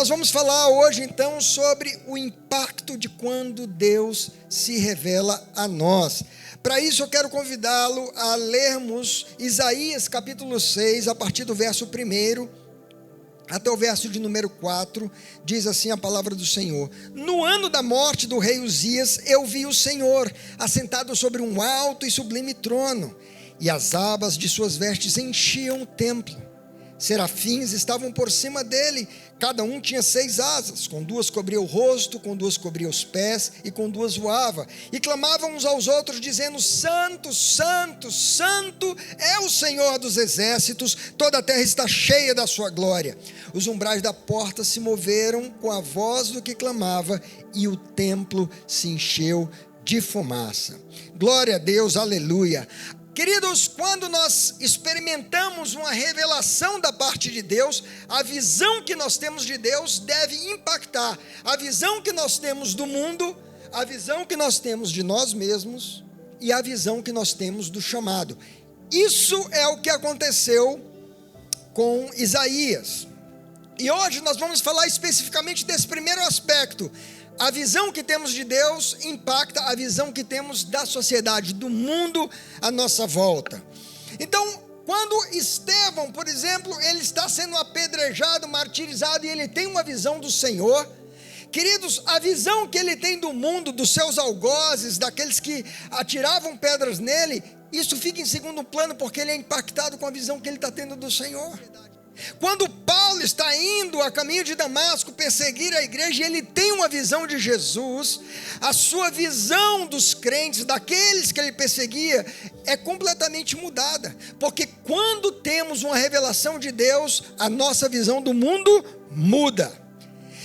nós vamos falar hoje então sobre o impacto de quando Deus se revela a nós. Para isso eu quero convidá-lo a lermos Isaías capítulo 6, a partir do verso 1 até o verso de número 4, diz assim a palavra do Senhor: No ano da morte do rei Uzias, eu vi o Senhor assentado sobre um alto e sublime trono, e as abas de suas vestes enchiam o templo. Serafins estavam por cima dele, cada um tinha 6 asas, com 2 cobria o rosto, com 2 cobria os pés, e com 2 voava, e clamavam uns aos outros, dizendo: Santo, Santo, Santo é o Senhor dos exércitos, toda a terra está cheia da sua glória. Os umbrais da porta se moveram com a voz do que clamava, e o templo se encheu de fumaça. Glória a Deus, aleluia. Queridos, quando nós experimentamos uma revelação da parte de Deus, a visão que nós temos de Deus deve impactar a visão que nós temos do mundo, a visão que nós temos de nós mesmos e a visão que nós temos do chamado. Isso é o que aconteceu com Isaías. E hoje nós vamos falar especificamente desse primeiro aspecto. A visão que temos de Deus impacta a visão que temos da sociedade, do mundo à nossa volta. Então, quando Estevão, por exemplo, ele está sendo apedrejado, martirizado, e ele tem uma visão do Senhor, queridos, a visão que ele tem do mundo, dos seus algozes, daqueles que atiravam pedras nele, isso fica em segundo plano, porque ele é impactado com a visão que ele está tendo do Senhor. Quando Paulo está indo a caminho de Damasco perseguir a igreja, e ele tem uma visão de Jesus, a sua visão dos crentes, daqueles que ele perseguia, é completamente mudada, porque quando temos uma revelação de Deus, a nossa visão do mundo muda.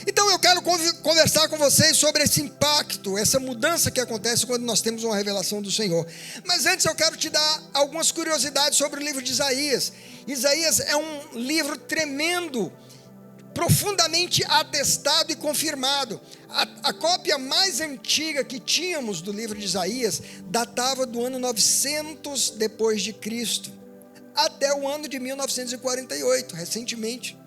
Então eu quero conversar com vocês sobre esse impacto, essa mudança que acontece quando nós temos uma revelação do Senhor. Mas antes eu quero te dar algumas curiosidades sobre o livro de Isaías. Isaías é um livro tremendo, profundamente atestado e confirmado. A cópia mais antiga que tínhamos do livro de Isaías datava do ano 900 depois de Cristo, até o ano de 1948, recentemente,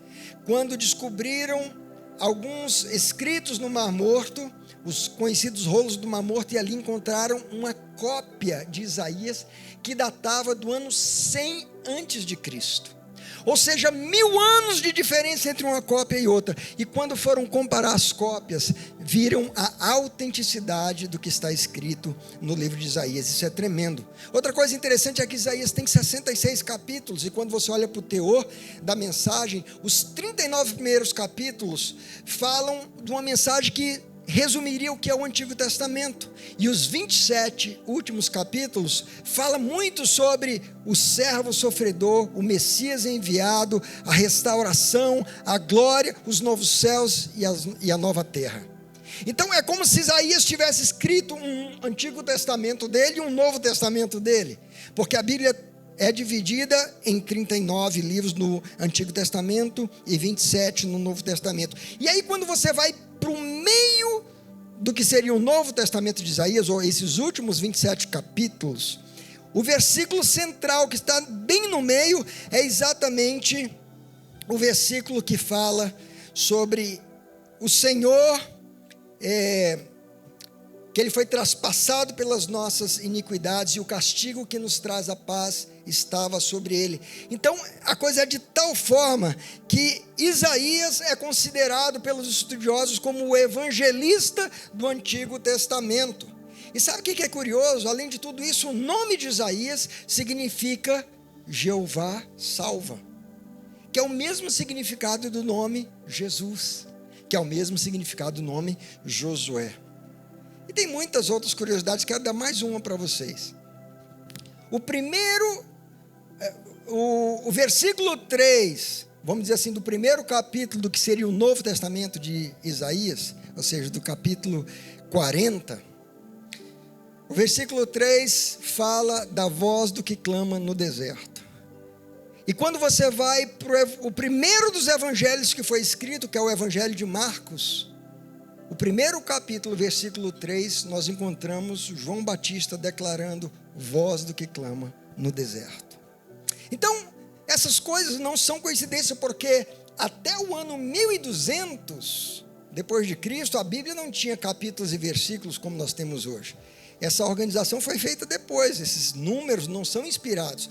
quando descobriram alguns escritos no Mar Morto, os conhecidos rolos do Mar Morto, e ali encontraram uma cópia de Isaías que datava do ano 100 antes de Cristo. Ou seja, 1000 anos de diferença entre uma cópia e outra. E quando foram comparar as cópias, viram a autenticidade do que está escrito no livro de Isaías. Isso é tremendo. Outra coisa interessante é que Isaías tem 66 capítulos, e quando você olha para o teor da mensagem, os 39 primeiros capítulos falam de uma mensagem que resumiria o que é o Antigo Testamento, e os 27 últimos capítulos falam muito sobre o servo sofredor, o Messias enviado, a restauração, a glória, os novos céus e a nova terra. Então é como se Isaías tivesse escrito um Antigo Testamento dele e um Novo Testamento dele, porque a Bíblia é dividida em 39 livros no Antigo Testamento e 27 no Novo Testamento. E aí quando você vai para o meio do que seria o Novo Testamento de Isaías, ou esses últimos 27 capítulos, o versículo central que está bem no meio é exatamente o versículo que fala sobre o Senhor, que ele foi traspassado pelas nossas iniquidades, e o castigo que nos traz a paz estava sobre ele. Então a coisa é de tal forma que Isaías é considerado pelos estudiosos como o evangelista do Antigo Testamento. E sabe o que é curioso? Além de tudo isso, o nome de Isaías significa Jeová salva, que é o mesmo significado do nome Jesus, que é o mesmo significado do nome Josué. E tem muitas outras curiosidades, quero dar mais uma para vocês. O versículo 3, vamos dizer assim, do primeiro capítulo do que seria o Novo Testamento de Isaías, ou seja, do capítulo 40, o versículo 3 fala da voz do que clama no deserto. E quando você vai para o primeiro dos evangelhos que foi escrito, que é o Evangelho de Marcos, o primeiro capítulo, versículo 3, nós encontramos João Batista declarando: voz do que clama no deserto. Então, essas coisas não são coincidência, porque até o ano 1200 depois de Cristo, a Bíblia não tinha capítulos e versículos como nós temos hoje. Essa organização foi feita depois, esses números não são inspirados.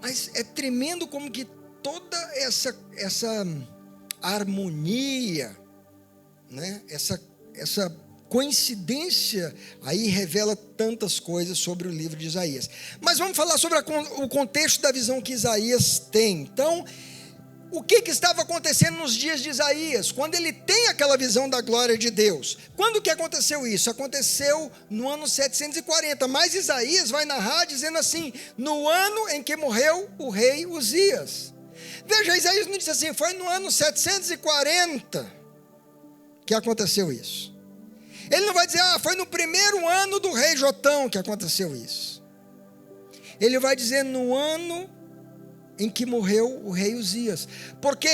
Mas é tremendo como que toda essa harmonia, né? essa coincidência aí revela tantas coisas sobre o livro de Isaías. Mas vamos falar sobre o contexto da visão que Isaías tem. Então, o que estava acontecendo nos dias de Isaías, quando ele tem aquela visão da glória de Deus? Quando que aconteceu isso? Aconteceu no ano 740, mas Isaías vai narrar dizendo assim, no ano em que morreu o rei Uzias. Veja, Isaías não diz assim, foi no ano 740 que aconteceu isso. Ele não vai dizer, foi no primeiro ano do rei Jotão que aconteceu isso. Ele vai dizer no ano em que morreu o rei Uzias, porque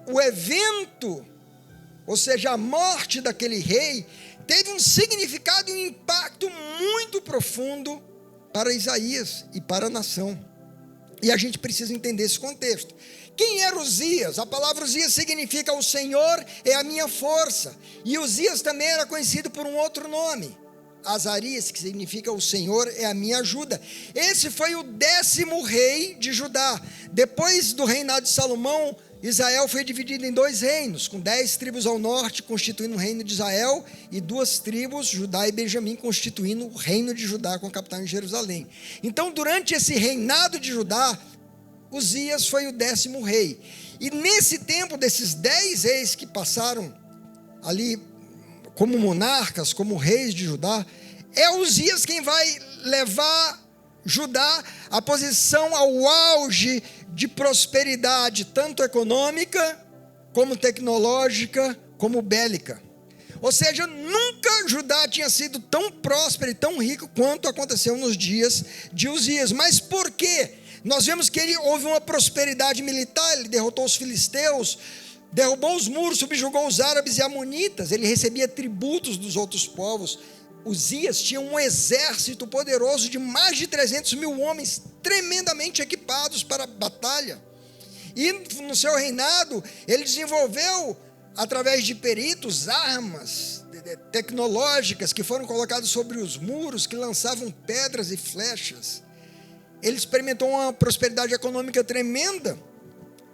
o evento, ou seja, a morte daquele rei, teve um significado e um impacto muito profundo para Isaías e para a nação, e a gente precisa entender esse contexto. Quem era Uzias? A palavra Uzias significa o Senhor é a minha força, e Uzias também era conhecido por um outro nome, Azarias, que significa o Senhor é a minha ajuda. Esse foi o 10º rei de Judá. Depois do reinado de Salomão, Israel foi dividido em 2 reinos, com 10 tribos ao norte, constituindo o reino de Israel, e 2 tribos, Judá e Benjamim, constituindo o reino de Judá, com a capital em Jerusalém. Então, durante esse reinado de Judá, Uzias foi o 10º rei. E nesse tempo, desses 10 reis que passaram ali como monarcas, como reis de Judá, é Uzias quem vai levar Judá à posição, ao auge de prosperidade, tanto econômica, como tecnológica, como bélica. Ou seja, nunca Judá tinha sido tão próspero e tão rico quanto aconteceu nos dias de Uzias. Mas por quê? Nós vemos que houve uma prosperidade militar, ele derrotou os filisteus, derrubou os muros, subjugou os árabes e amonitas, ele recebia tributos dos outros povos. Uzias tinha um exército poderoso de mais de 300 mil homens, tremendamente equipados para a batalha. E no seu reinado, ele desenvolveu, através de peritos, armas tecnológicas que foram colocadas sobre os muros, que lançavam pedras e flechas. Ele experimentou uma prosperidade econômica tremenda,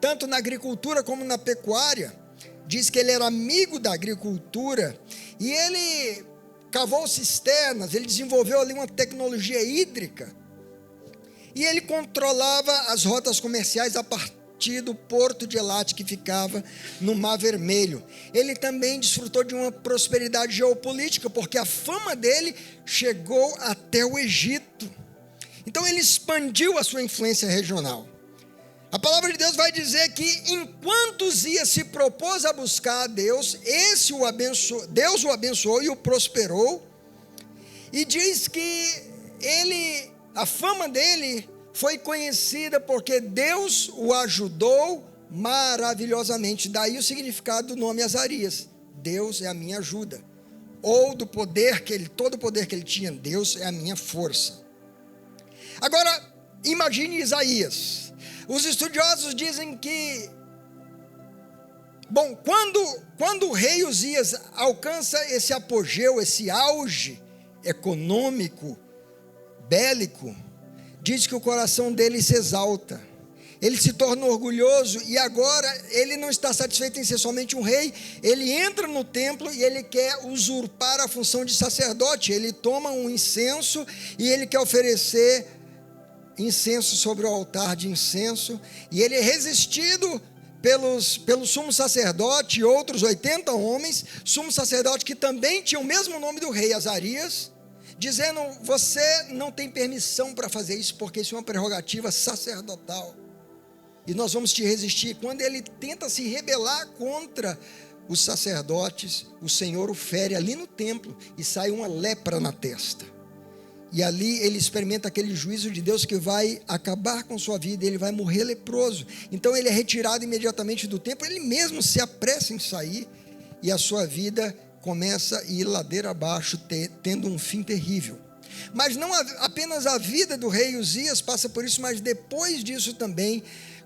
tanto na agricultura como na pecuária. Diz que ele era amigo da agricultura, e ele cavou cisternas, ele desenvolveu ali uma tecnologia hídrica, e ele controlava as rotas comerciais a partir do porto de Elate, que ficava no Mar Vermelho. Ele também desfrutou de uma prosperidade geopolítica, porque a fama dele chegou até o Egito. Então ele expandiu a sua influência regional. A palavra de Deus vai dizer que enquanto Uzias se propôs a buscar a Deus, Deus o abençoou e o prosperou. E diz que a fama dele foi conhecida porque Deus o ajudou maravilhosamente. Daí o significado do nome Azarias. Deus é a minha ajuda. Ou do poder todo o poder que ele tinha, Deus é a minha força. Agora, imagine Isaías. Os estudiosos dizem que, quando o rei Uzias alcança esse apogeu, esse auge econômico, bélico, diz que o coração dele se exalta, ele se torna orgulhoso, e agora ele não está satisfeito em ser somente um rei, ele entra no templo e ele quer usurpar a função de sacerdote. Ele toma um incenso e ele quer oferecer incenso sobre o altar de incenso, e ele é resistido pelo sumo sacerdote e outros 80 homens, sumo sacerdote que também tinha o mesmo nome do rei, Azarias, dizendo: você não tem permissão para fazer isso, porque isso é uma prerrogativa sacerdotal, e nós vamos te resistir. Quando ele tenta se rebelar contra os sacerdotes, o Senhor o fere ali no templo, e sai uma lepra na testa. E ali ele experimenta aquele juízo de Deus que vai acabar com sua vida, ele vai morrer leproso. Então ele é retirado imediatamente do templo, ele mesmo se apressa em sair, e a sua vida começa a ir ladeira abaixo, tendo um fim terrível. Mas não apenas a vida do rei Uzias passa por isso, mas depois disso também,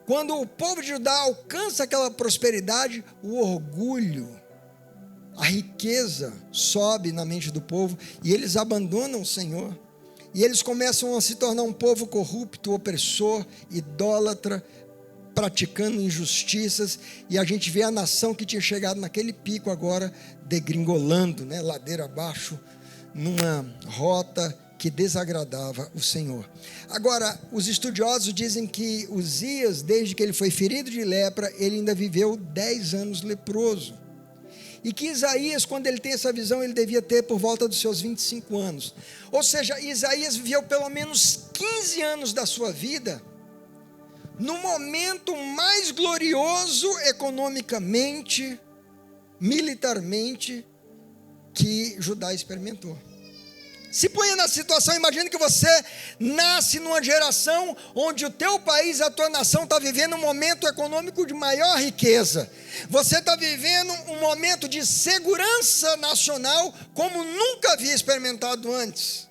Quando o povo de Judá alcança aquela prosperidade, o orgulho, a riqueza sobe na mente do povo e eles abandonam o Senhor. E eles começam a se tornar um povo corrupto, opressor, idólatra, praticando injustiças. E a gente vê a nação que tinha chegado naquele pico agora degringolando, ladeira abaixo, numa rota que desagradava o Senhor. Agora, os estudiosos dizem que Uzias, desde que ele foi ferido de lepra, ele ainda viveu 10 anos leproso. E que Isaías, quando ele tem essa visão, ele devia ter por volta dos seus 25 anos. Ou seja, Isaías viveu pelo menos 15 anos da sua vida no momento mais glorioso economicamente, militarmente, que Judá experimentou. Se ponha na situação, imagine que você nasce numa geração onde o teu país, a tua nação está vivendo um momento econômico de maior riqueza. Você está vivendo um momento de segurança nacional como nunca havia experimentado antes.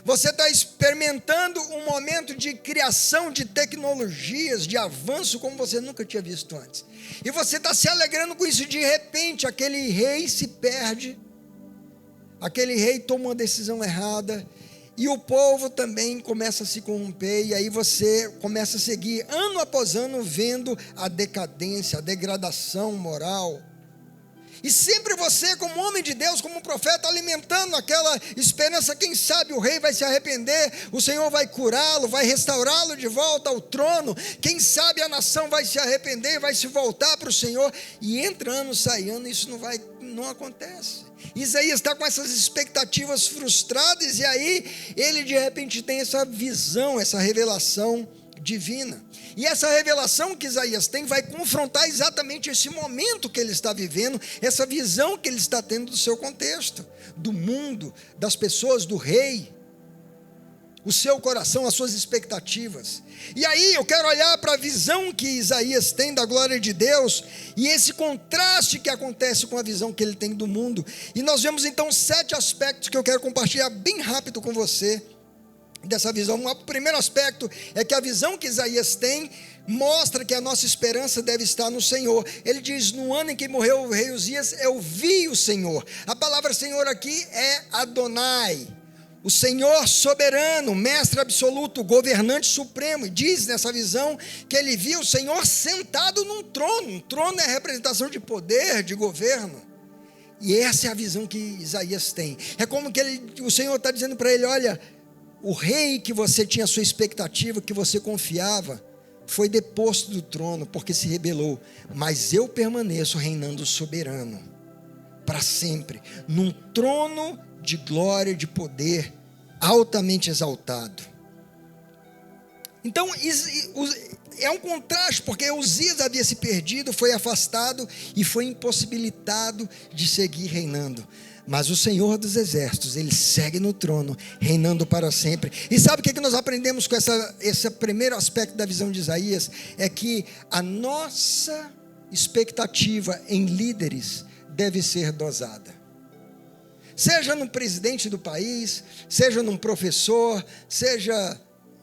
Você está experimentando um momento de criação de tecnologias, de avanço como você nunca tinha visto antes. E você está se alegrando com isso. De repente, aquele rei se perde. Aquele rei toma uma decisão errada e o povo também começa a se corromper, e aí você começa a seguir ano após ano vendo a decadência, a degradação moral. E sempre você, como homem de Deus, como profeta, alimentando aquela esperança, quem sabe o rei vai se arrepender, o Senhor vai curá-lo, vai restaurá-lo de volta ao trono, quem sabe a nação vai se arrepender, vai se voltar para o Senhor, e entra ano, sai ano, isso não acontece. Isaías está com essas expectativas frustradas, e aí ele de repente tem essa visão, essa revelação divina. E essa revelação que Isaías tem vai confrontar exatamente esse momento que ele está vivendo, essa visão que ele está tendo do seu contexto, do mundo, das pessoas, do rei, o seu coração, as suas expectativas. E aí eu quero olhar para a visão que Isaías tem da glória de Deus e esse contraste que acontece com a visão que ele tem do mundo. E nós vemos então 7 aspectos que eu quero compartilhar bem rápido com você dessa visão. O primeiro aspecto é que a visão que Isaías tem mostra que a nossa esperança deve estar no Senhor. Ele diz: no ano em que morreu o rei Uzias, eu vi o Senhor. A palavra Senhor aqui é Adonai, o Senhor soberano, mestre absoluto, governante supremo. E diz nessa visão que ele viu o Senhor sentado num trono. Um trono é a representação de poder, de governo. E essa é a visão que Isaías tem. É como que o Senhor está dizendo para ele: olha, o rei que você tinha a sua expectativa, que você confiava, foi deposto do trono porque se rebelou. Mas eu permaneço reinando soberano para sempre, num trono de glória, de poder, altamente exaltado. Então, é um contraste, porque Uzias havia se perdido, foi afastado e foi impossibilitado de seguir reinando. Mas o Senhor dos Exércitos, Ele segue no trono, reinando para sempre. E sabe o que nós aprendemos com esse primeiro aspecto da visão de Isaías? É que a nossa expectativa em líderes deve ser dosada. Seja no presidente do país, seja num professor, seja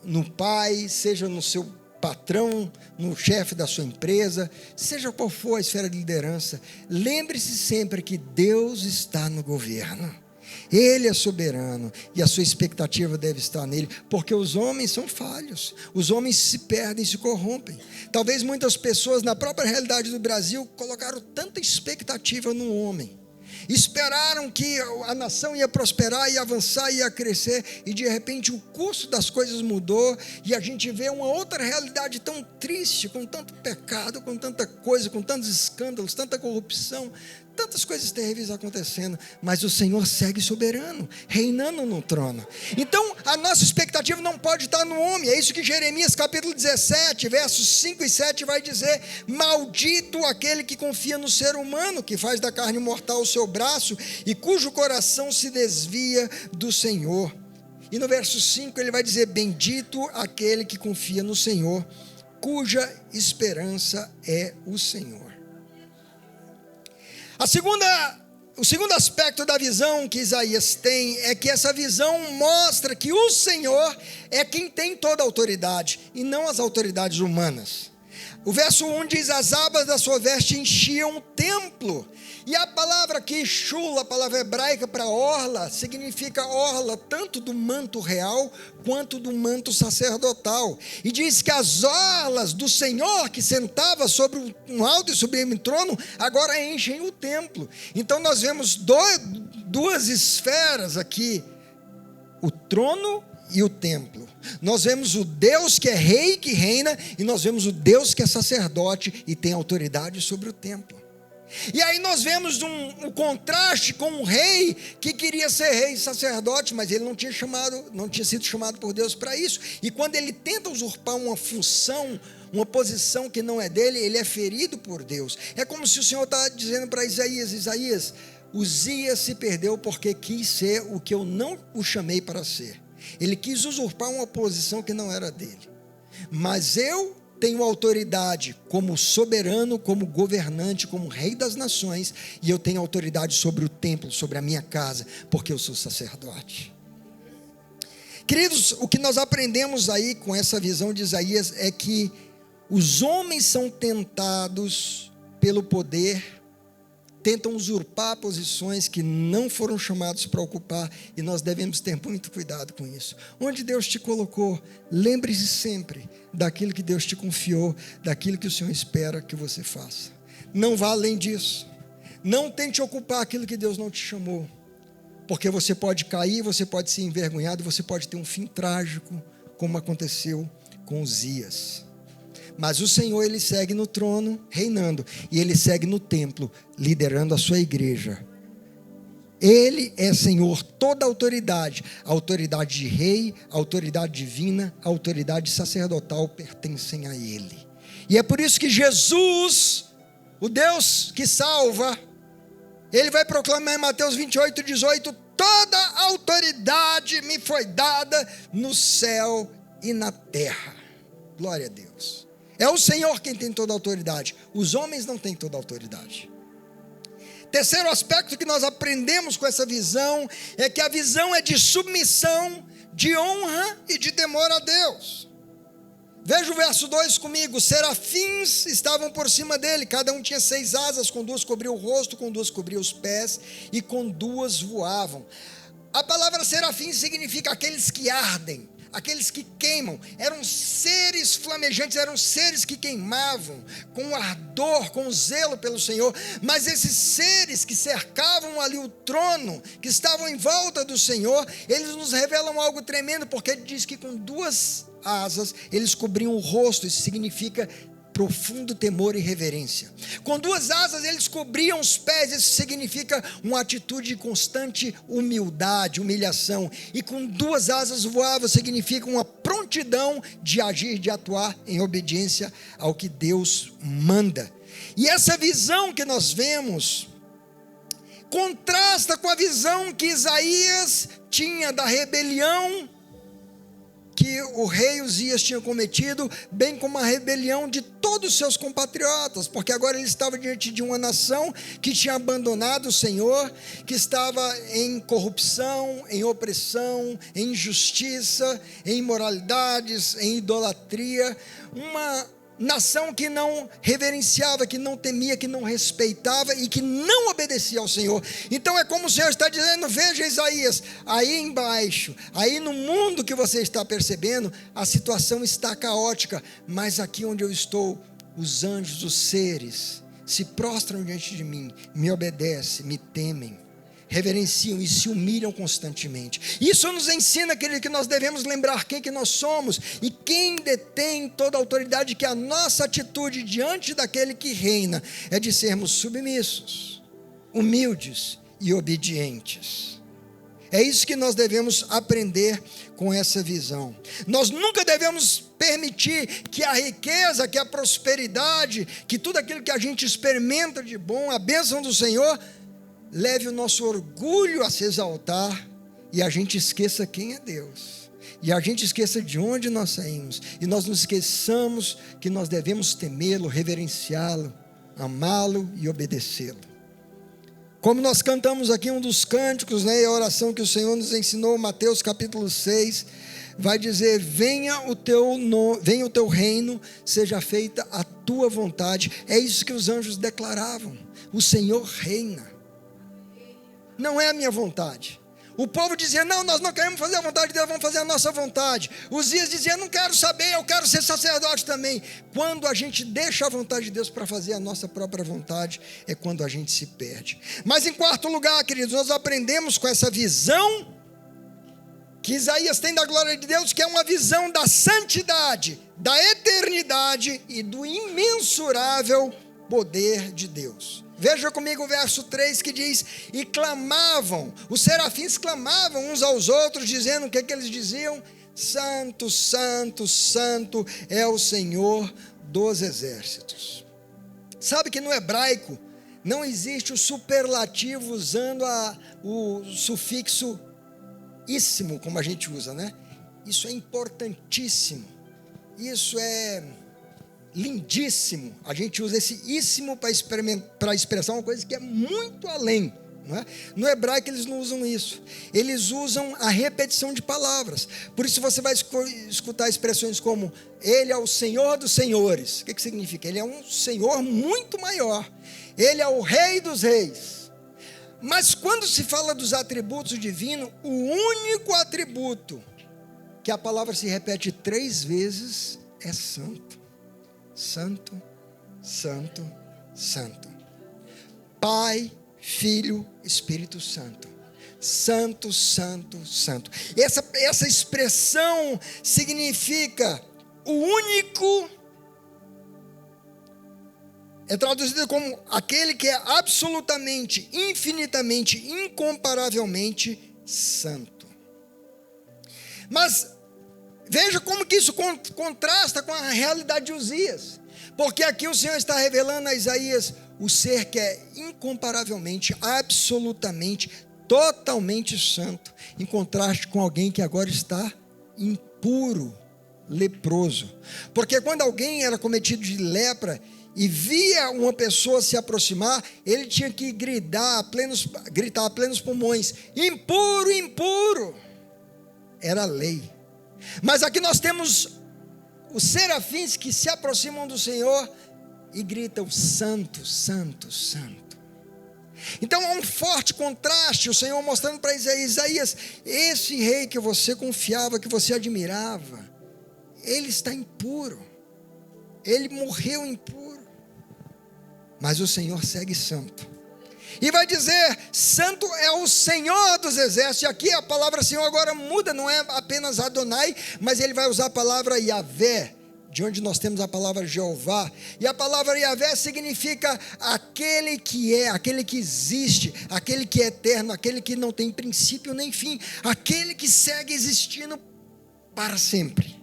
no pai, seja no seu patrão, no chefe da sua empresa, seja qual for a esfera de liderança, lembre-se sempre que Deus está no governo. Ele é soberano e a sua expectativa deve estar nele, porque os homens são falhos, os homens se perdem, se corrompem. Talvez muitas pessoas na própria realidade do Brasil colocaram tanta expectativa no homem, esperaram que a nação ia prosperar, ia avançar, ia crescer, e de repente o curso das coisas mudou, e a gente vê uma outra realidade tão triste, com tanto pecado, com tanta coisa, com tantos escândalos, tanta corrupção, tantas coisas terríveis acontecendo, mas o Senhor segue soberano, reinando no trono. Então a nossa expectativa não pode estar no homem. É isso que Jeremias capítulo 17, versos 5 e 7 vai dizer: maldito aquele que confia no ser humano, que faz da carne mortal o seu braço e cujo coração se desvia do Senhor. E no verso 5 ele vai dizer: bendito aquele que confia no Senhor, cuja esperança é o Senhor. O segundo aspecto da visão que Isaías tem é que essa visão mostra que o Senhor é quem tem toda a autoridade e não as autoridades humanas. O verso 1 diz: as abas da sua veste enchiam o templo. E a palavra aqui, shula, a palavra hebraica para orla, significa orla tanto do manto real quanto do manto sacerdotal. E diz que as orlas do Senhor que sentava sobre um alto e sublime trono, agora enchem o templo. Então nós vemos duas esferas aqui, o trono e o templo. Nós vemos o Deus que é rei, que reina, e nós vemos o Deus que é sacerdote e tem autoridade sobre o templo. E aí nós vemos um contraste com um rei que queria ser rei e sacerdote, mas ele não tinha sido chamado por Deus para isso. E quando ele tenta usurpar uma função, uma posição que não é dele, ele é ferido por Deus. É como se o Senhor está dizendo para Isaías: Isaías, Uzias se perdeu porque quis ser o que eu não o chamei para ser. Ele quis usurpar uma posição que não era dele. Mas eu tenho autoridade como soberano, como governante, como rei das nações, e eu tenho autoridade sobre o templo, sobre a minha casa, porque eu sou sacerdote. Queridos, o que nós aprendemos aí com essa visão de Isaías é que os homens são tentados pelo poder, tentam usurpar posições que não foram chamados para ocupar, e nós devemos ter muito cuidado com isso. Onde Deus te colocou, lembre-se sempre daquilo que Deus te confiou, daquilo que o Senhor espera que você faça. Não vá além disso. Não tente ocupar aquilo que Deus não te chamou, porque você pode cair, você pode ser envergonhado, você pode ter um fim trágico, como aconteceu com Uzias. Mas o Senhor, Ele segue no trono, reinando, e Ele segue no templo, liderando a sua igreja. Ele é Senhor, toda a autoridade de rei, a autoridade divina, a autoridade sacerdotal pertencem a Ele. E é por isso que Jesus, o Deus que salva, Ele vai proclamar em Mateus 28:18, toda a autoridade me foi dada no céu e na terra. Glória a Deus. É o Senhor quem tem toda a autoridade. Os homens não têm toda a autoridade. Terceiro aspecto que nós aprendemos com essa visão é que a visão é de submissão, de honra e de temor a Deus. Veja o verso 2 comigo. Serafins estavam por cima dele, cada um tinha 6 asas, com 2 cobriam o rosto, com 2 cobriam os pés e com 2 voavam. A palavra serafim significa aqueles que ardem, aqueles que queimam. Eram seres flamejantes, eram seres que queimavam com ardor, com zelo pelo Senhor. Mas esses seres que cercavam ali o trono, que estavam em volta do Senhor, eles nos revelam algo tremendo, porque ele diz que com 2 asas eles cobriam o rosto. Isso significa profundo temor e reverência. Com 2 asas eles cobriam os pés. Isso significa uma atitude de constante humildade, humilhação. E com 2 asas voava, significa uma prontidão de agir, de atuar em obediência ao que Deus manda. E essa visão que nós vemos contrasta com a visão que Isaías tinha da rebelião que o rei Uzias tinha cometido, bem como a rebelião de todos os seus compatriotas, porque agora ele estava diante de uma nação que tinha abandonado o Senhor, que estava em corrupção, em opressão, em injustiça, em imoralidades, em idolatria, uma nação que não reverenciava, que não temia, que não respeitava e que não obedecia ao Senhor. Então é como o Senhor está dizendo: veja, Isaías, aí embaixo, aí no mundo que você está percebendo, a situação está caótica, mas aqui onde eu estou, os anjos, os seres, se prostram diante de mim, me obedecem, me temem, reverenciam e se humilham constantemente. Isso nos ensina, querido, que nós devemos lembrar quem que nós somos e quem detém toda a autoridade, que a nossa atitude diante daquele que reina é de sermos submissos, humildes e obedientes. É isso que nós devemos aprender com essa visão. Nós nunca devemos permitir que a riqueza, que a prosperidade, que tudo aquilo que a gente experimenta de bom, a bênção do Senhor, leve o nosso orgulho a se exaltar e a gente esqueça quem é Deus. E a gente esqueça de onde nós saímos. E nós nos esqueçamos que nós devemos temê-lo, reverenciá-lo, amá-lo e obedecê-lo. Como nós cantamos aqui um dos cânticos, né, a oração que o Senhor nos ensinou, Mateus capítulo 6, vai dizer: venha o teu reino, seja feita a tua vontade. É isso que os anjos declaravam: o Senhor reina, não é a minha vontade. O povo dizia: não, nós não queremos fazer a vontade de Deus, vamos fazer a nossa vontade. Uzias dizia: não quero saber, eu quero ser sacerdote também. Quando a gente deixa a vontade de Deus para fazer a nossa própria vontade, é quando a gente se perde. Mas em quarto lugar, queridos, nós aprendemos com essa visão que Isaías tem da glória de Deus, que é uma visão da santidade, da eternidade e do imensurável poder de Deus. Veja comigo o verso 3 que diz: e clamavam, os serafins clamavam uns aos outros, dizendo, o que eles diziam? Santo, santo, santo é o Senhor dos exércitos. Sabe que no hebraico não existe o superlativo usando o sufixo íssimo, como a gente usa, né? Isso é importantíssimo, isso é lindíssimo. A gente usa esse íssimo para expressar uma coisa que é muito além, não é? No hebraico eles não usam isso, eles usam a repetição de palavras. Por isso você vai escutar expressões como: Ele é o Senhor dos senhores. O que significa? Ele é um Senhor muito maior, Ele é o Rei dos reis. Mas quando se fala dos atributos divinos, o único atributo que a palavra se repete 3 vezes é santo. Santo, santo, santo. Pai, Filho, Espírito Santo. Santo, santo, santo. Essa expressão significa o único, é traduzido como aquele que é absolutamente, infinitamente, incomparavelmente santo. Mas veja como que isso contrasta com a realidade de Uzias, porque aqui o Senhor está revelando a Isaías o ser que é incomparavelmente, absolutamente, totalmente santo, em contraste com alguém que agora está impuro, leproso. Porque quando alguém era cometido de lepra e via uma pessoa se aproximar, ele tinha que gritar a plenos pulmões: impuro, impuro. Era a lei. Mas aqui nós temos os serafins que se aproximam do Senhor e gritam: santo, santo, santo. Então há um forte contraste, o Senhor mostrando para Isaías: esse rei que você confiava, que você admirava, ele está impuro, ele morreu impuro, mas o Senhor segue santo. E vai dizer: santo é o Senhor dos exércitos. E aqui a palavra Senhor agora muda, não é apenas Adonai, mas ele vai usar a palavra Yavé, de onde nós temos a palavra Jeová. E a palavra Yavé significa aquele que é, aquele que existe, aquele que é eterno, aquele que não tem princípio nem fim, aquele que segue existindo para sempre.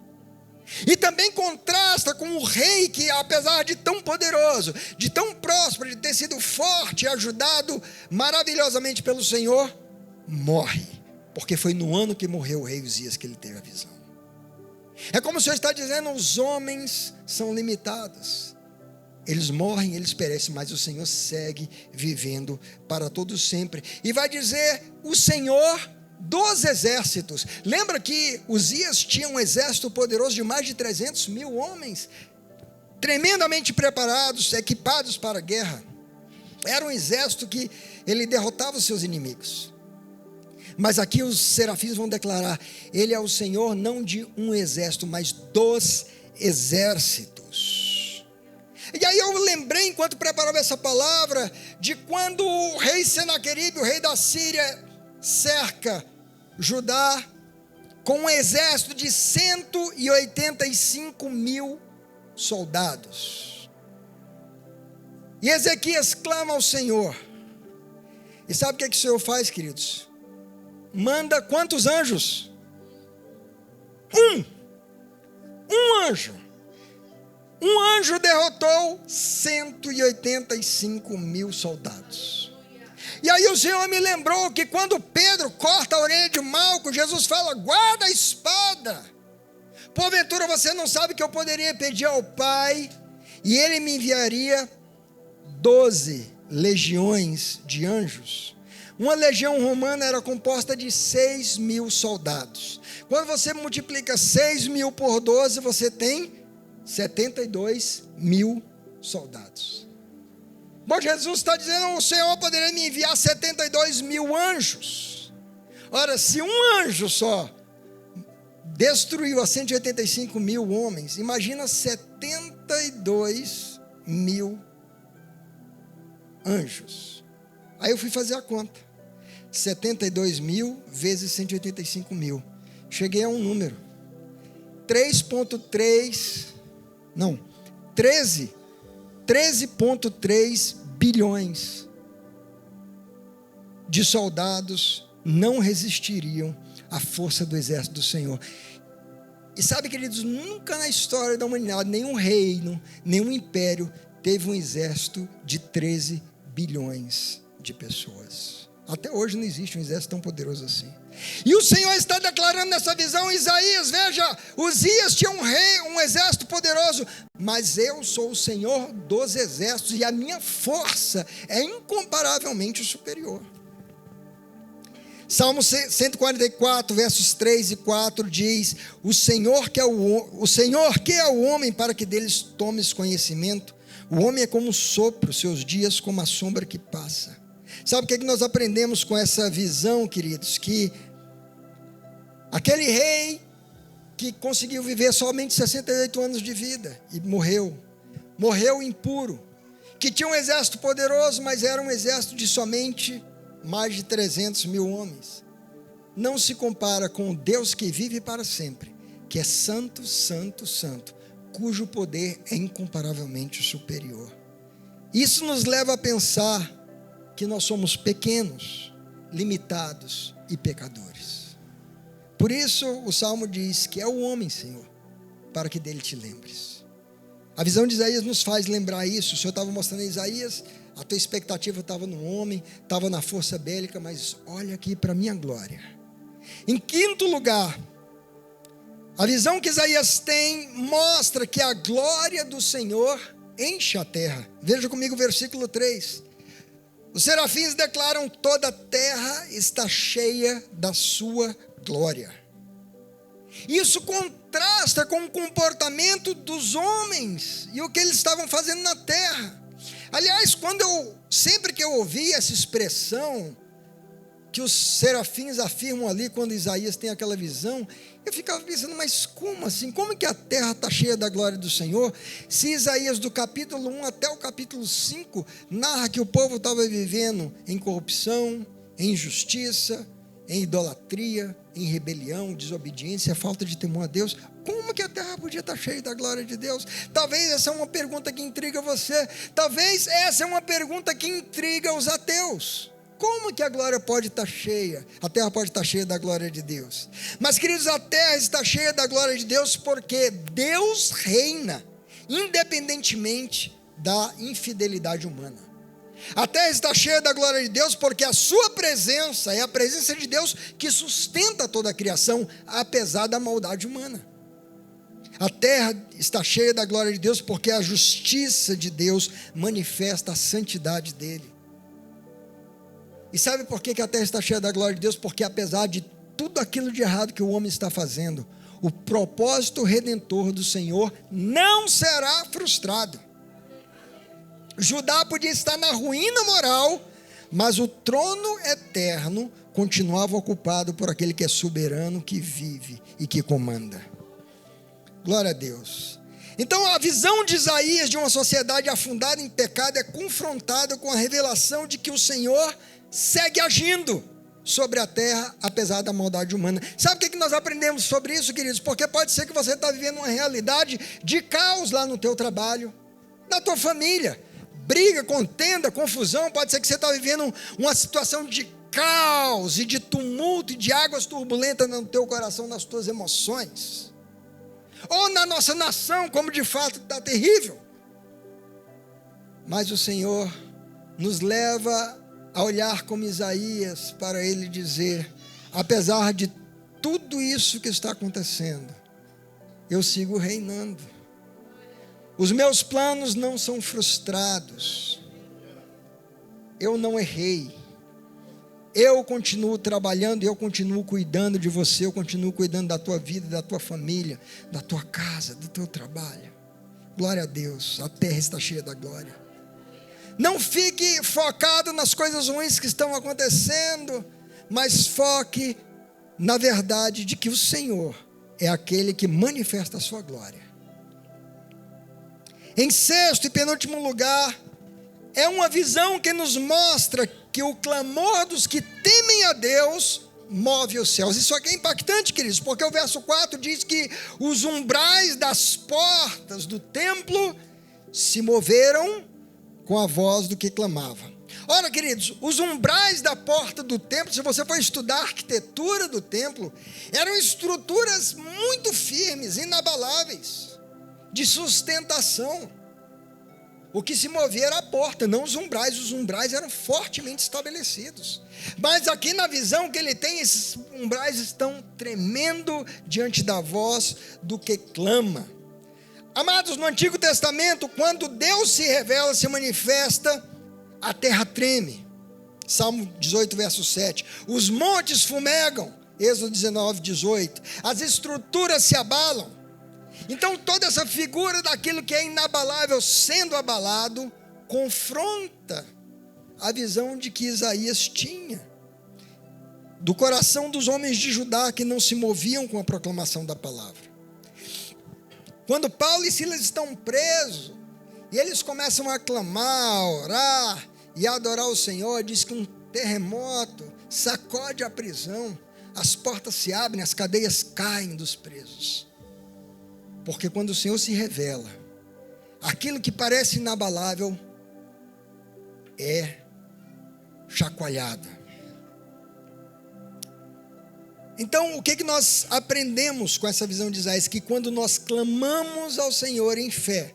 E também contrasta com o rei que, apesar de tão poderoso, de tão próspero, de ter sido forte e ajudado maravilhosamente pelo Senhor, morre, porque foi no ano que morreu o rei Uzias que ele teve a visão. É como o Senhor está dizendo: os homens são limitados, eles morrem, eles perecem, mas o Senhor segue vivendo para todos sempre. E vai dizer: o Senhor dos exércitos. Lembra que Uzias tinha um exército poderoso de mais de 300 mil homens, tremendamente preparados, equipados para a guerra. Era um exército que ele derrotava os seus inimigos. Mas aqui os serafins vão declarar: ele é o Senhor não de um exército, mas dos exércitos. E aí eu lembrei, enquanto preparava essa palavra, de quando o rei Senaqueribe, o rei da Síria, cerca Judá com um exército de 185 mil soldados. E Ezequias clama ao Senhor. E sabe o que o Senhor faz, queridos? Manda quantos anjos? Um anjo. Um anjo derrotou 185 mil soldados. E aí o Senhor me lembrou que quando Pedro corta a orelha de Malco, Jesus fala: guarda a espada. Porventura você não sabe que eu poderia pedir ao Pai e Ele me enviaria 12 legiões de anjos? Uma legião romana era composta de 6.000 soldados. Quando você multiplica 6.000 por 12, você tem 72.000 soldados. Bom, Jesus está dizendo: o Senhor poderia me enviar 72.000 anjos. Ora, se um anjo só destruiu a 185.000 homens, imagina 72.000 anjos. Aí eu fui fazer a conta: 72.000 vezes 185.000. Cheguei a um número: 13,3 bilhões de soldados não resistiriam à força do exército do Senhor. E sabe, queridos, nunca na história da humanidade, nenhum reino, nenhum império teve um exército de 13 bilhões de pessoas. Até hoje não existe um exército tão poderoso assim. E o Senhor está declarando nessa visão: Isaías, veja, Uzias tinha um exército poderoso, mas eu sou o Senhor dos exércitos e a minha força é incomparavelmente superior. Salmo 144, versos 3 e 4 diz: o Senhor que é o homem para que deles tomes conhecimento. O homem é como o sopro, seus dias como a sombra que passa. Sabe o que nós aprendemos com essa visão, queridos? Que aquele rei que conseguiu viver somente 68 anos de vida e morreu impuro, que tinha um exército poderoso, mas era um exército de somente mais de 300.000 homens, não se compara com o Deus que vive para sempre, que é santo, santo, santo, cujo poder é incomparavelmente superior. Isso nos leva a pensar que nós somos pequenos, limitados e pecadores. Por isso o Salmo diz que é o homem, Senhor, para que dele te lembres. A visão de Isaías nos faz lembrar isso. O Senhor estava mostrando a Isaías: a tua expectativa estava no homem, estava na força bélica, mas olha aqui para a minha glória. Em quinto lugar, a visão que Isaías tem mostra que a glória do Senhor enche a terra. Veja comigo o versículo 3. Os serafins declaram: toda a terra está cheia da sua glória. Isso contrasta com o comportamento dos homens e o que eles estavam fazendo na terra. Aliás, sempre que eu ouvi essa expressão que os serafins afirmam ali, quando Isaías tem aquela visão, eu ficava pensando: mas como assim? Como que a terra está cheia da glória do Senhor? Se Isaías do capítulo 1 até o capítulo 5 narra que o povo estava vivendo em corrupção, em injustiça, em idolatria, em rebelião, desobediência, falta de temor a Deus. Como que a terra podia estar cheia da glória de Deus? Talvez essa é uma pergunta que intriga você. Talvez essa é uma pergunta que intriga os ateus. Como que a glória pode estar cheia? A terra pode estar cheia da glória de Deus. Mas, queridos, a terra está cheia da glória de Deus porque Deus reina, independentemente da infidelidade humana. A terra está cheia da glória de Deus porque a sua presença é a presença de Deus que sustenta toda a criação, apesar da maldade humana. A terra está cheia da glória de Deus porque a justiça de Deus manifesta a santidade dele. E sabe por que a terra está cheia da glória de Deus? Porque apesar de tudo aquilo de errado que o homem está fazendo, o propósito redentor do Senhor não será frustrado. Judá podia estar na ruína moral, mas o trono eterno continuava ocupado por aquele que é soberano, que vive e que comanda. Glória a Deus. Então a visão de Isaías de uma sociedade afundada em pecado é confrontada com a revelação de que o Senhor segue agindo sobre a terra, apesar da maldade humana. Sabe o que nós aprendemos sobre isso, queridos? Porque pode ser que você está vivendo uma realidade de caos lá no teu trabalho, na tua família, briga, contenda, confusão. Pode ser que você está vivendo uma situação de caos e de tumulto e de águas turbulentas no teu coração, nas tuas emoções, ou na nossa nação, como de fato está terrível. Mas o Senhor nos leva a olhar como Isaías, para ele dizer: apesar de tudo isso que está acontecendo, eu sigo reinando. Os meus planos não são frustrados. Eu não errei. eu continuo trabalhando, eu continuo cuidando de você, eu continuo cuidando da tua vida, da tua família, da tua casa, do teu trabalho. Glória a Deus, a terra está cheia da glória. Não fique focado nas coisas ruins que estão acontecendo, mas foque na verdade de que o Senhor é aquele que manifesta a sua glória. Em sexto e penúltimo lugar, é uma visão que nos mostra que o clamor dos que temem a Deus move os céus. Isso aqui é impactante, queridos, porque o verso 4 diz que os umbrais das portas do templo se moveram com a voz do que clamava. Ora, queridos, os umbrais da porta do templo, se você for estudar a arquitetura do templo, eram estruturas muito firmes, inabaláveis, de sustentação. O que se movia era a porta, não os umbrais eram fortemente estabelecidos. Mas aqui na visão que ele tem, esses umbrais estão tremendo diante da voz do que clama. Amados, no Antigo Testamento, quando Deus se revela, se manifesta, a terra treme. Salmo 18, verso 7. Os montes fumegam. Êxodo 19, 18. As estruturas se abalam. Então toda essa figura daquilo que é inabalável sendo abalado, confronta a visão de que Isaías tinha, do coração dos homens de Judá que não se moviam com a proclamação da palavra. Quando Paulo e Silas estão presos, e eles começam a clamar, a orar e a adorar o Senhor, diz que um terremoto sacode a prisão, as portas se abrem, as cadeias caem dos presos. Porque quando o Senhor se revela, aquilo que parece inabalável é chacoalhado. Então, o que nós aprendemos com essa visão de Isaías? Que quando nós clamamos ao Senhor em fé,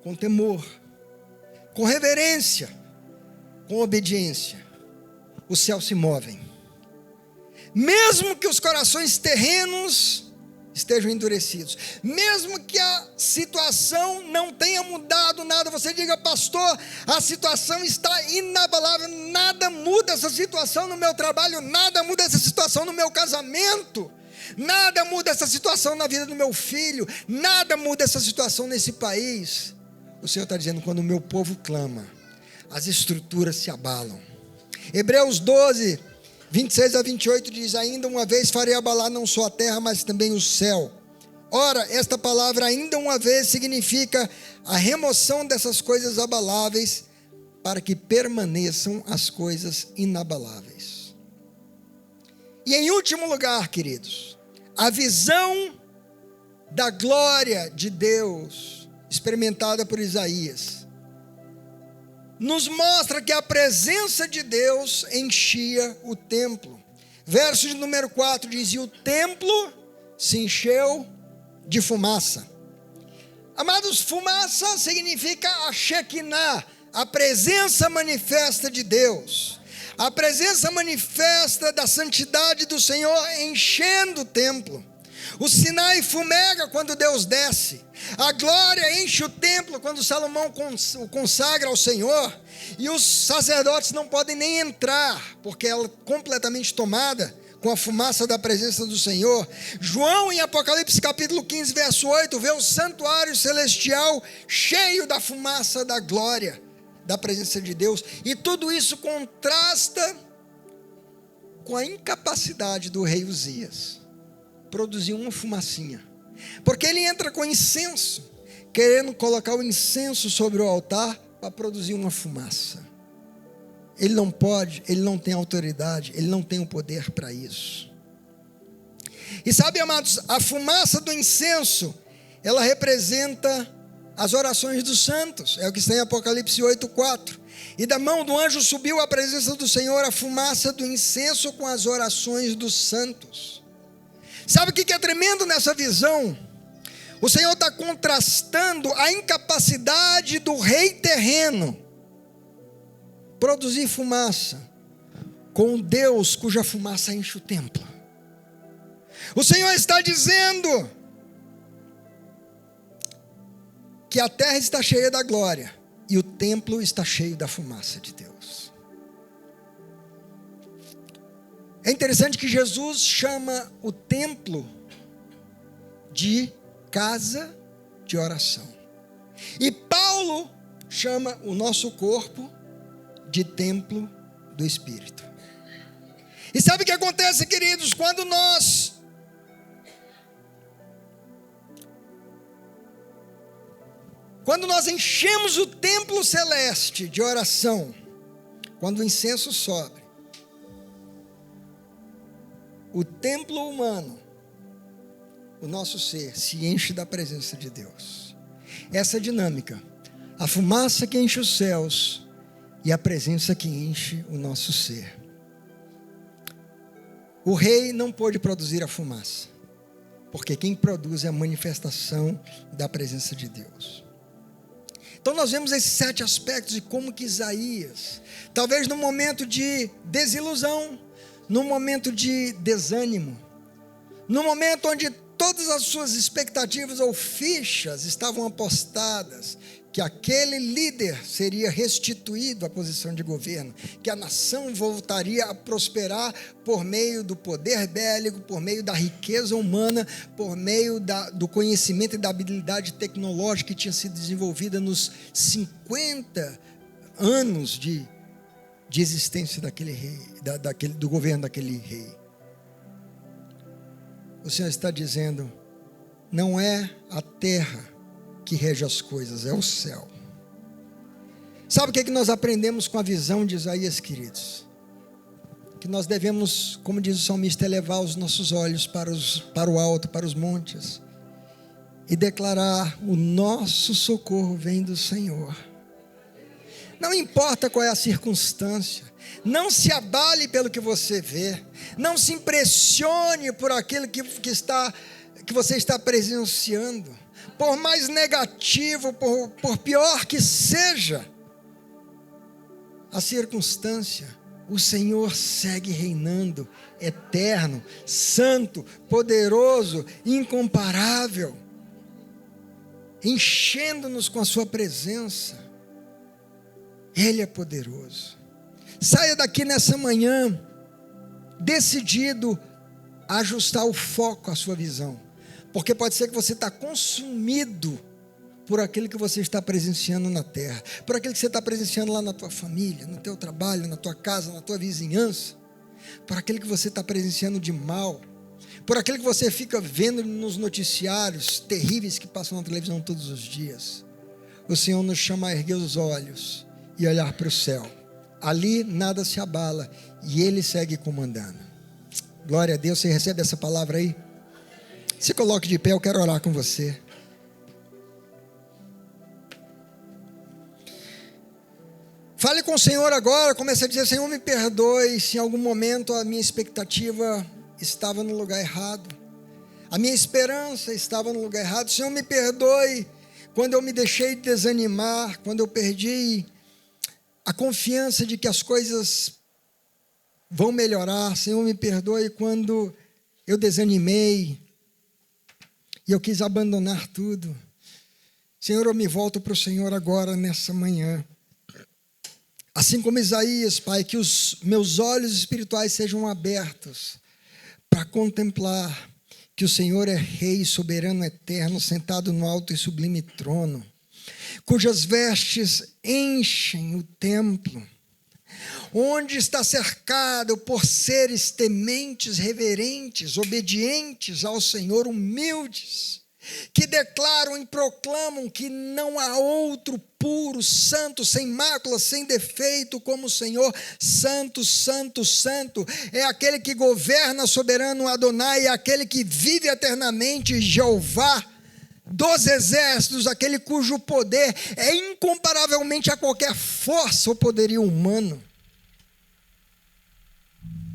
com temor, com reverência, com obediência, os céus se movem. Mesmo que os corações terrenos estejam endurecidos, mesmo que a situação não tenha mudado nada, você diga, pastor, a situação está inabalável, nada muda essa situação no meu trabalho, nada muda essa situação no meu casamento, nada muda essa situação na vida do meu filho, nada muda essa situação nesse país. O Senhor está dizendo, quando o meu povo clama, as estruturas se abalam. Hebreus 12, 26 a 28 diz, ainda uma vez farei abalar não só a terra, mas também o céu. Ora, esta palavra ainda uma vez significa a remoção dessas coisas abaláveis, para que permaneçam as coisas inabaláveis. E em último lugar, queridos, a visão da glória de Deus, experimentada por Isaías, nos mostra que a presença de Deus enchia o templo. Verso de número 4 diz, e o templo se encheu de fumaça. Amados, fumaça significa a Shekinah, a presença manifesta de Deus, a presença manifesta da santidade do Senhor enchendo o templo. O Sinai fumega quando Deus desce, a glória enche o templo quando Salomão o consagra ao Senhor, e os sacerdotes não podem nem entrar, porque ela é completamente tomada com a fumaça da presença do Senhor. João, em Apocalipse capítulo 15, verso 8, vê o santuário celestial cheio da fumaça da glória, da presença de Deus, e tudo isso contrasta com a incapacidade do rei Uzias produzir uma fumacinha, porque ele entra com incenso, querendo colocar o incenso sobre o altar para produzir uma fumaça. Ele não pode, ele não tem autoridade, ele não tem o poder para isso. E sabe, amados, a fumaça do incenso, ela representa as orações dos santos, é o que está em Apocalipse 8:4. E da mão do anjo subiu à presença do Senhor a fumaça do incenso com as orações dos santos. Sabe o que é tremendo nessa visão? O Senhor está contrastando a incapacidade do rei terreno produzir fumaça com Deus cuja fumaça enche o templo. O Senhor está dizendo que a terra está cheia da glória e o templo está cheio da fumaça de Deus. É interessante que Jesus chama o templo de casa de oração. E Paulo chama o nosso corpo de templo do Espírito. E sabe o que acontece, queridos? Quando nós enchemos o templo celeste de oração, quando o incenso sobe, o templo humano, o nosso ser, se enche da presença de Deus. Essa dinâmica, a fumaça que enche os céus e a presença que enche o nosso ser. O rei não pôde produzir a fumaça, porque quem produz é a manifestação da presença de Deus. Então nós vemos esses 7 aspectos de como que Isaías, talvez num momento de desilusão, num momento de desânimo, num momento onde todas as suas expectativas ou fichas estavam apostadas, que aquele líder seria restituído à posição de governo, que a nação voltaria a prosperar por meio do poder bélico, por meio da riqueza humana, por meio do conhecimento e da habilidade tecnológica que tinha sido desenvolvida nos 50 anos de existência daquele rei, do governo daquele rei. O Senhor está dizendo, não é a terra que rege as coisas, é o céu. Sabe o que nós aprendemos com a visão de Isaías, queridos? Que nós devemos, como diz o salmista, elevar os nossos olhos para o alto, para os montes, e declarar, o nosso socorro vem do Senhor. Não importa qual é a circunstância, não se abale pelo que você vê, não se impressione por aquilo que você está presenciando. Por mais negativo, por pior que seja a circunstância, o Senhor segue reinando, eterno, santo, poderoso, incomparável, enchendo-nos com a sua presença. Ele é poderoso. Saia daqui nessa manhã decidido a ajustar o foco à sua visão, porque pode ser que você está consumido por aquilo que você está presenciando na terra, por aquilo que você está presenciando lá na tua família, no teu trabalho, na tua casa, na tua vizinhança, por aquilo que você está presenciando de mal, por aquilo que você fica vendo nos noticiários terríveis que passam na televisão todos os dias. O Senhor nos chama a erguer os olhos e olhar para o céu. Ali nada se abala e Ele segue comandando. Glória a Deus. Você recebe essa palavra aí? Se coloque de pé, eu quero orar com você. Fale com o Senhor agora, comece a dizer, Senhor, me perdoe se em algum momento a minha expectativa estava no lugar errado, a minha esperança estava no lugar errado. Senhor, me perdoe quando eu me deixei desanimar, quando eu perdi a confiança de que as coisas vão melhorar. Senhor, me perdoe quando eu desanimei e eu quis abandonar tudo. Senhor, eu me volto para o Senhor agora, nessa manhã. Assim como Isaías, Pai, que os meus olhos espirituais sejam abertos para contemplar que o Senhor é Rei, soberano, eterno, sentado no alto e sublime trono, cujas vestes enchem o templo, onde está cercado por seres tementes, reverentes, obedientes ao Senhor, humildes, que declaram e proclamam que não há outro puro, santo, sem mácula, sem defeito como o Senhor. Santo, santo, santo é aquele que governa, soberano Adonai, é aquele que vive eternamente, Jeová dos exércitos, aquele cujo poder é incomparavelmente a qualquer força ou poderio humano.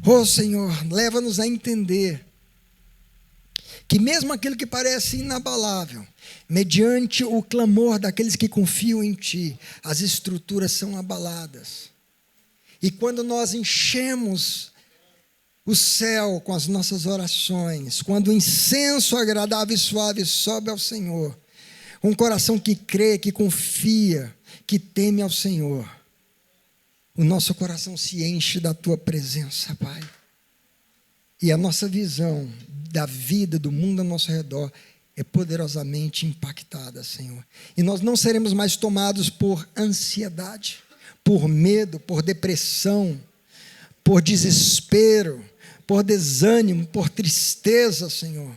Oh Senhor, leva-nos a entender que mesmo aquilo que parece inabalável, mediante o clamor daqueles que confiam em Ti, as estruturas são abaladas. E quando nós enchemos o céu com as nossas orações, quando o incenso agradável e suave sobe ao Senhor, um coração que crê, que confia, que teme ao Senhor, o nosso coração se enche da Tua presença, Pai. E a nossa visão da vida, do mundo ao nosso redor, é poderosamente impactada, Senhor. E nós não seremos mais tomados por ansiedade, por medo, por depressão, por desespero, por desânimo, por tristeza, Senhor.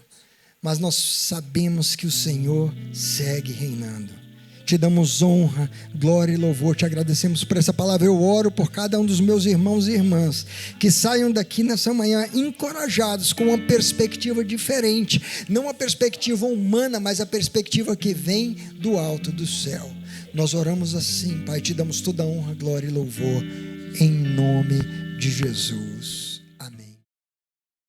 Mas nós sabemos que o Senhor segue reinando. Te damos honra, glória e louvor, te agradecemos por essa palavra. Eu oro por cada um dos meus irmãos e irmãs, que saiam daqui nessa manhã encorajados, com uma perspectiva diferente, não a perspectiva humana, mas a perspectiva que vem do alto do céu. Nós oramos assim, Pai, te damos toda a honra, glória e louvor, em nome de Jesus.